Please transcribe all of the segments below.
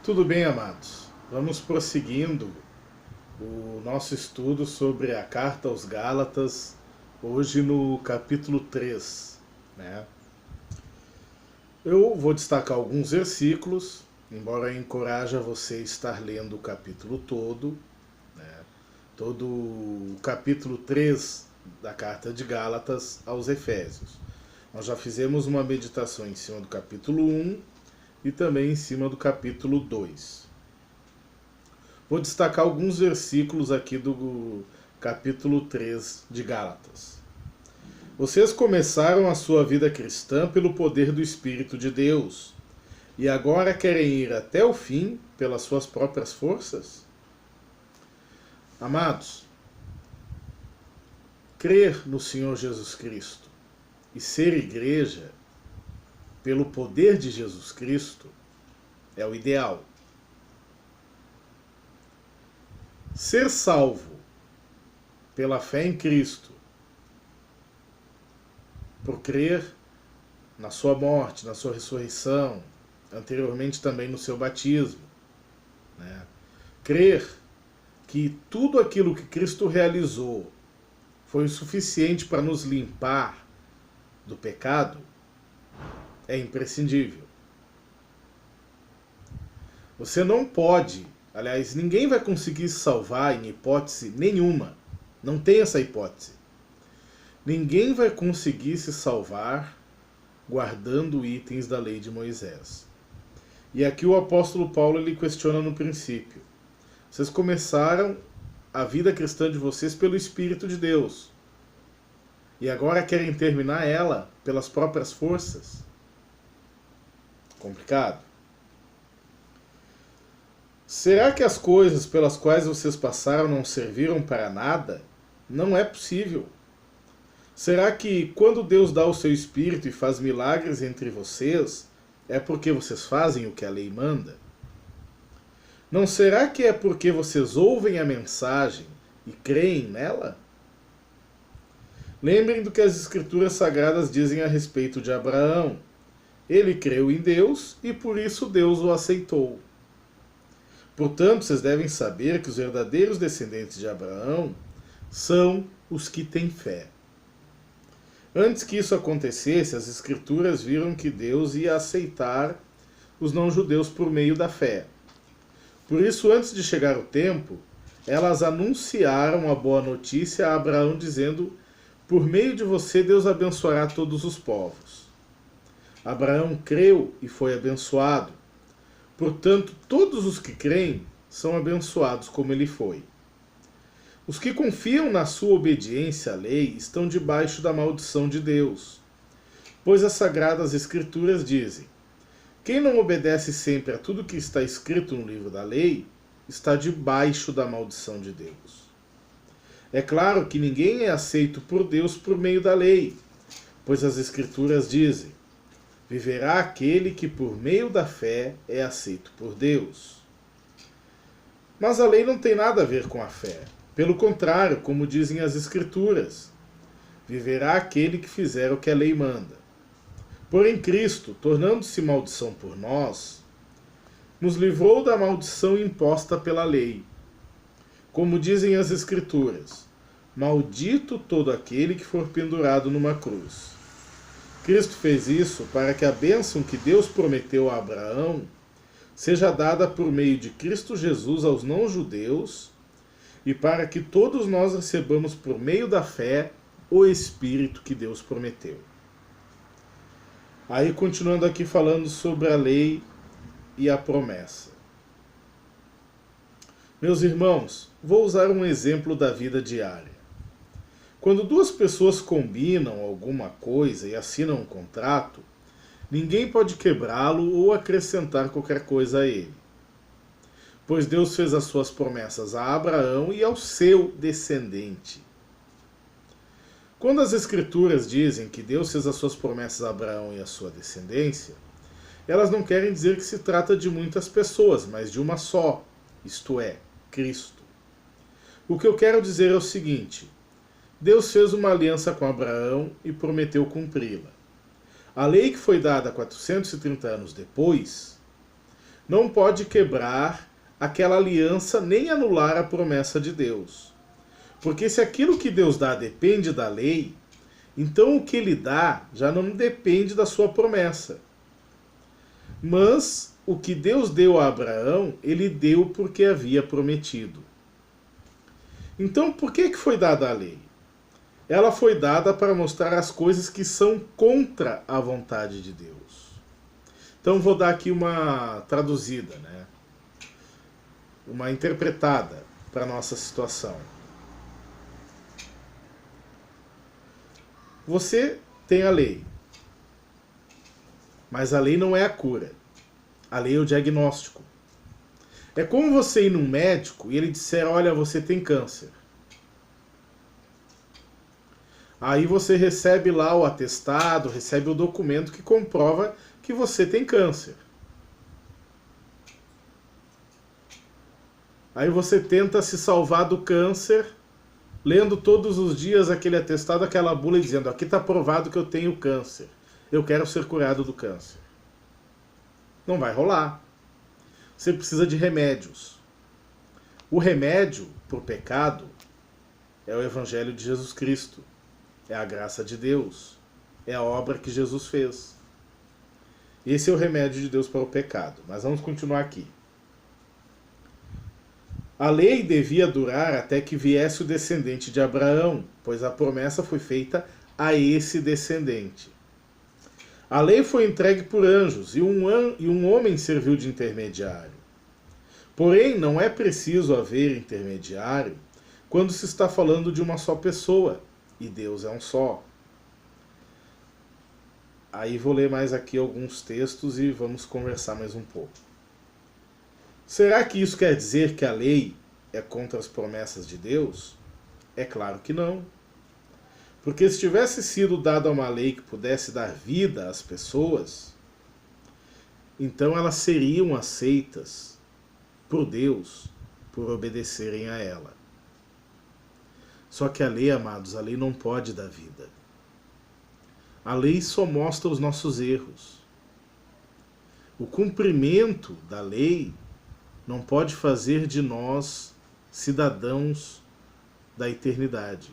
Tudo bem, amados? Vamos prosseguindo o nosso estudo sobre a carta aos Gálatas, hoje no capítulo 3, né? Eu vou destacar alguns versículos, embora eu encoraje a você a estar lendo o capítulo todo, né? Todo o capítulo 3 da carta de Gálatas aos Efésios. Nós já fizemos uma meditação em cima do capítulo 1 e também em cima do capítulo 2. Vou destacar alguns versículos aqui do capítulo 3 de Gálatas. Vocês começaram a sua vida cristã pelo poder do Espírito de Deus e agora querem ir até o fim pelas suas próprias forças? Amados, crer no Senhor Jesus Cristo e ser igreja pelo poder de Jesus Cristo é o ideal. Ser salvo pela fé em Cristo, por crer na sua morte, na sua ressurreição, anteriormente também no seu batismo, né? Crer que tudo aquilo que Cristo realizou foi o suficiente para nos limpar do pecado é imprescindível. Você não pode, aliás, ninguém vai conseguir se salvar em hipótese nenhuma. Não tem essa hipótese. Ninguém vai conseguir se salvar guardando itens da lei de Moisés. E aqui o apóstolo Paulo ele questiona no princípio. Vocês começaram a vida cristã de vocês pelo Espírito de Deus. E agora querem terminar ela pelas próprias forças? Complicado. Será que as coisas pelas quais vocês passaram não serviram para nada? Não é possível. Será que quando Deus dá o seu Espírito e faz milagres entre vocês, é porque vocês fazem o que a lei manda? Não será que é porque vocês ouvem a mensagem e creem nela? Lembrem do que as Escrituras Sagradas dizem a respeito de Abraão. Ele creu em Deus e por isso Deus o aceitou. Portanto, vocês devem saber que os verdadeiros descendentes de Abraão são os que têm fé. Antes que isso acontecesse, as Escrituras viram que Deus ia aceitar os não-judeus por meio da fé. Por isso, antes de chegar o tempo, elas anunciaram a boa notícia a Abraão, dizendo: por meio de você Deus abençoará todos os povos. Abraão creu e foi abençoado. Portanto, todos os que creem são abençoados como ele foi. Os que confiam na sua obediência à lei estão debaixo da maldição de Deus, pois as Sagradas Escrituras dizem: quem não obedece sempre a tudo que está escrito no livro da lei está debaixo da maldição de Deus. É claro que ninguém é aceito por Deus por meio da lei, pois as Escrituras dizem: viverá aquele que por meio da fé é aceito por Deus. Mas a lei não tem nada a ver com a fé. Pelo contrário, como dizem as Escrituras, viverá aquele que fizer o que a lei manda. Porém Cristo, tornando-se maldição por nós, nos livrou da maldição imposta pela lei. Como dizem as Escrituras, maldito todo aquele que for pendurado numa cruz. Cristo fez isso para que a bênção que Deus prometeu a Abraão seja dada por meio de Cristo Jesus aos não-judeus e para que todos nós recebamos por meio da fé o Espírito que Deus prometeu. Aí, continuando aqui falando sobre a lei e a promessa. Meus irmãos, vou usar um exemplo da vida diária. Quando duas pessoas combinam alguma coisa e assinam um contrato, ninguém pode quebrá-lo ou acrescentar qualquer coisa a ele. Pois Deus fez as suas promessas a Abraão e ao seu descendente. Quando as Escrituras dizem que Deus fez as suas promessas a Abraão e à sua descendência, elas não querem dizer que se trata de muitas pessoas, mas de uma só, isto é, Cristo. O que eu quero dizer é o seguinte: Deus fez uma aliança com Abraão e prometeu cumpri-la. A lei que foi dada 430 anos depois não pode quebrar aquela aliança nem anular a promessa de Deus. Porque se aquilo que Deus dá depende da lei, então o que ele dá já não depende da sua promessa. Mas o que Deus deu a Abraão, ele deu porque havia prometido. Então por que foi dada a lei? Ela foi dada para mostrar as coisas que são contra a vontade de Deus. Então vou dar aqui uma traduzida, né? Uma interpretada para a nossa situação. Você tem a lei, mas a lei não é a cura. A lei é o diagnóstico. É como você ir num médico e ele disser, olha, você tem câncer. Aí você recebe lá o atestado, recebe o documento que comprova que você tem câncer. Aí você tenta se salvar do câncer, lendo todos os dias aquele atestado, aquela bula e dizendo, aqui está provado que eu tenho câncer. Eu quero ser curado do câncer. Não vai rolar. Você precisa de remédios. O remédio para o pecado é o Evangelho de Jesus Cristo. É a graça de Deus. É a obra que Jesus fez. Esse é o remédio de Deus para o pecado. Mas vamos continuar aqui. A lei devia durar até que viesse o descendente de Abraão, pois a promessa foi feita a esse descendente. A lei foi entregue por anjos e um homem serviu de intermediário. Porém, não é preciso haver intermediário quando se está falando de uma só pessoa, e Deus é um só. Aí vou ler mais aqui alguns textos e vamos conversar mais um pouco. Será que isso quer dizer que a lei é contra as promessas de Deus? É claro que não. Porque se tivesse sido dada uma lei que pudesse dar vida às pessoas, então elas seriam aceitas por Deus por obedecerem a ela. Só que a lei, amados, a lei não pode dar vida. A lei só mostra os nossos erros. O cumprimento da lei não pode fazer de nós cidadãos da eternidade.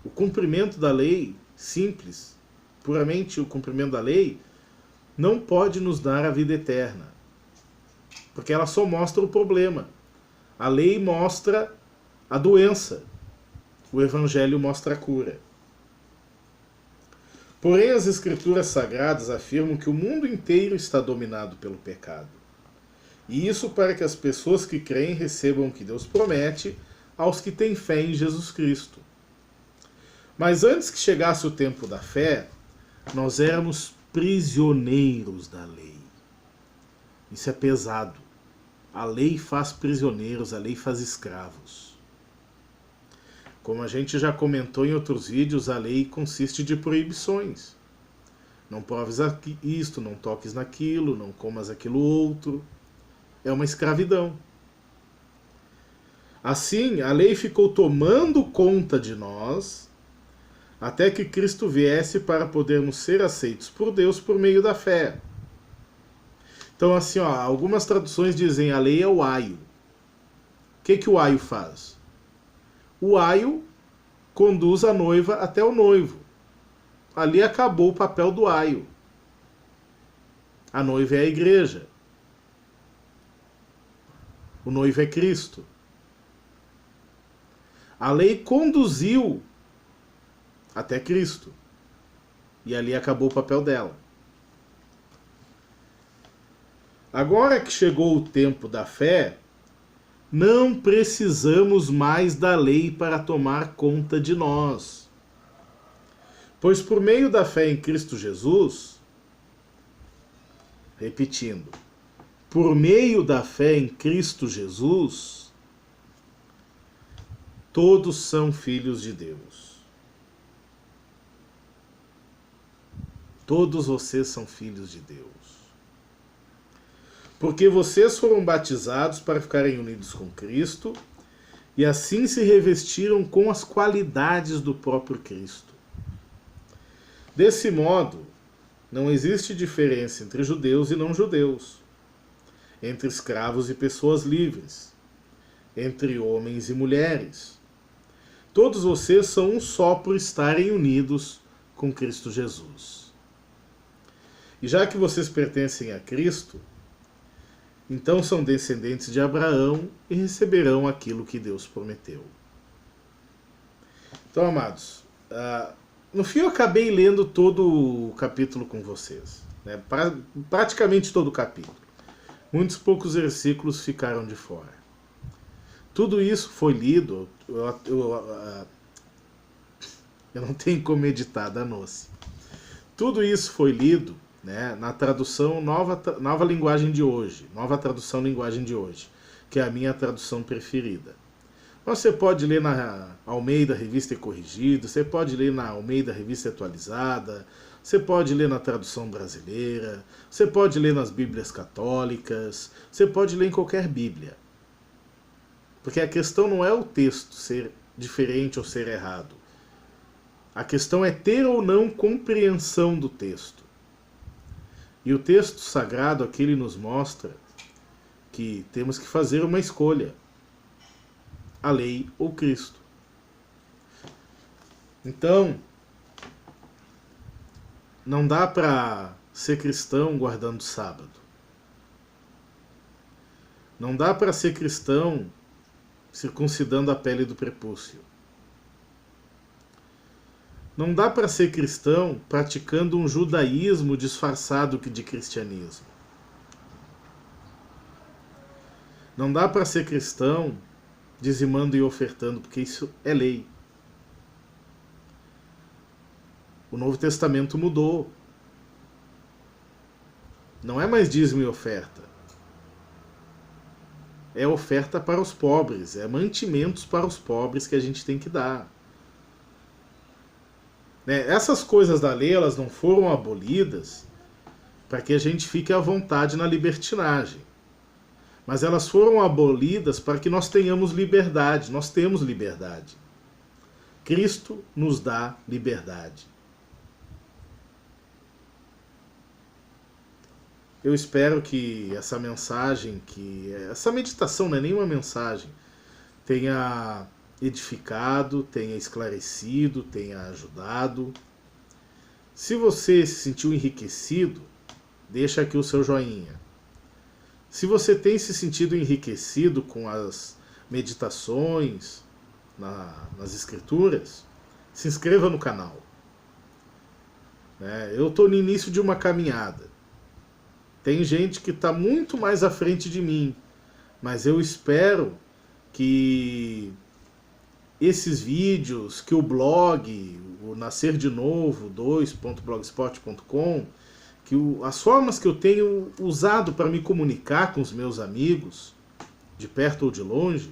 O cumprimento da lei, simples, puramente o cumprimento da lei, não pode nos dar a vida eterna. Porque ela só mostra o problema. A lei mostra a doença. O Evangelho mostra a cura. Porém, as Escrituras Sagradas afirmam que o mundo inteiro está dominado pelo pecado. E isso para que as pessoas que creem recebam o que Deus promete aos que têm fé em Jesus Cristo. Mas antes que chegasse o tempo da fé, nós éramos prisioneiros da lei. Isso é pesado. A lei faz prisioneiros, a lei faz escravos. Como a gente já comentou em outros vídeos, a lei consiste de proibições. Não proves isto, não toques naquilo, não comas aquilo outro. É uma escravidão. Assim, a lei ficou tomando conta de nós até que Cristo viesse para podermos ser aceitos por Deus por meio da fé. Então, assim, algumas traduções dizem a lei é o aio. O que o aio faz? O aio conduz a noiva até o noivo. Ali acabou o papel do aio. A noiva é a igreja. O noivo é Cristo. A lei conduziu até Cristo. E ali acabou o papel dela. Agora que chegou o tempo da fé, não precisamos mais da lei para tomar conta de nós. Pois por meio da fé em Cristo Jesus, repetindo, por meio da fé em Cristo Jesus, todos são filhos de Deus. Todos vocês são filhos de Deus. Porque vocês foram batizados para ficarem unidos com Cristo e assim se revestiram com as qualidades do próprio Cristo. Desse modo, não existe diferença entre judeus e não judeus, entre escravos e pessoas livres, entre homens e mulheres. Todos vocês são um só por estarem unidos com Cristo Jesus. E já que vocês pertencem a Cristo, então são descendentes de Abraão e receberão aquilo que Deus prometeu. Então, amados, no fim eu acabei lendo todo o capítulo com vocês, né? Praticamente todo o capítulo. Muitos poucos versículos ficaram de fora. Tudo isso foi lido, eu não tenho como editar, danou-se. Tudo isso foi lido, né, na tradução nova linguagem de hoje, nova tradução linguagem de hoje, que é a minha tradução preferida. Mas você pode ler na Almeida Revista e Corrigida, você pode ler na Almeida Revista Atualizada, você pode ler na tradução brasileira, você pode ler nas Bíblias católicas, você pode ler em qualquer Bíblia. Porque a questão não é o texto ser diferente ou ser errado. A questão é ter ou não compreensão do texto. E o texto sagrado aqui ele nos mostra que temos que fazer uma escolha. A lei ou Cristo. Então, não dá para ser cristão guardando sábado. Não dá para ser cristão circuncidando a pele do prepúcio. Não dá para ser cristão praticando um judaísmo disfarçado de cristianismo. Não dá para ser cristão dizimando e ofertando, porque isso é lei. O Novo Testamento mudou. Não é mais dízimo e oferta. É oferta para os pobres, é mantimentos para os pobres que a gente tem que dar. Essas coisas da lei, elas não foram abolidas para que a gente fique à vontade na libertinagem. Mas elas foram abolidas para que nós tenhamos liberdade. Nós temos liberdade. Cristo nos dá liberdade. Eu espero que essa mensagem, essa meditação não é nenhuma mensagem, tenha edificado, tenha esclarecido, tenha ajudado. Se você se sentiu enriquecido, deixa aqui o seu joinha. Se você tem se sentido enriquecido com as meditações nas escrituras, se inscreva no canal. Eu estou no início de uma caminhada. Tem gente que está muito mais à frente de mim, mas eu espero que esses vídeos, que o blog, o Nascer de Novo 2.blogspot.com, que as formas que eu tenho usado para me comunicar com os meus amigos, de perto ou de longe,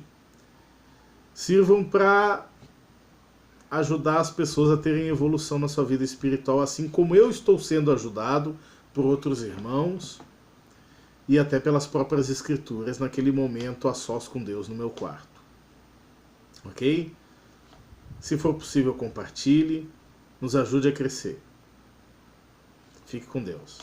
sirvam para ajudar as pessoas a terem evolução na sua vida espiritual, assim como eu estou sendo ajudado por outros irmãos e até pelas próprias escrituras naquele momento a sós com Deus no meu quarto. Ok? Se for possível, compartilhe, nos ajude a crescer. Fique com Deus.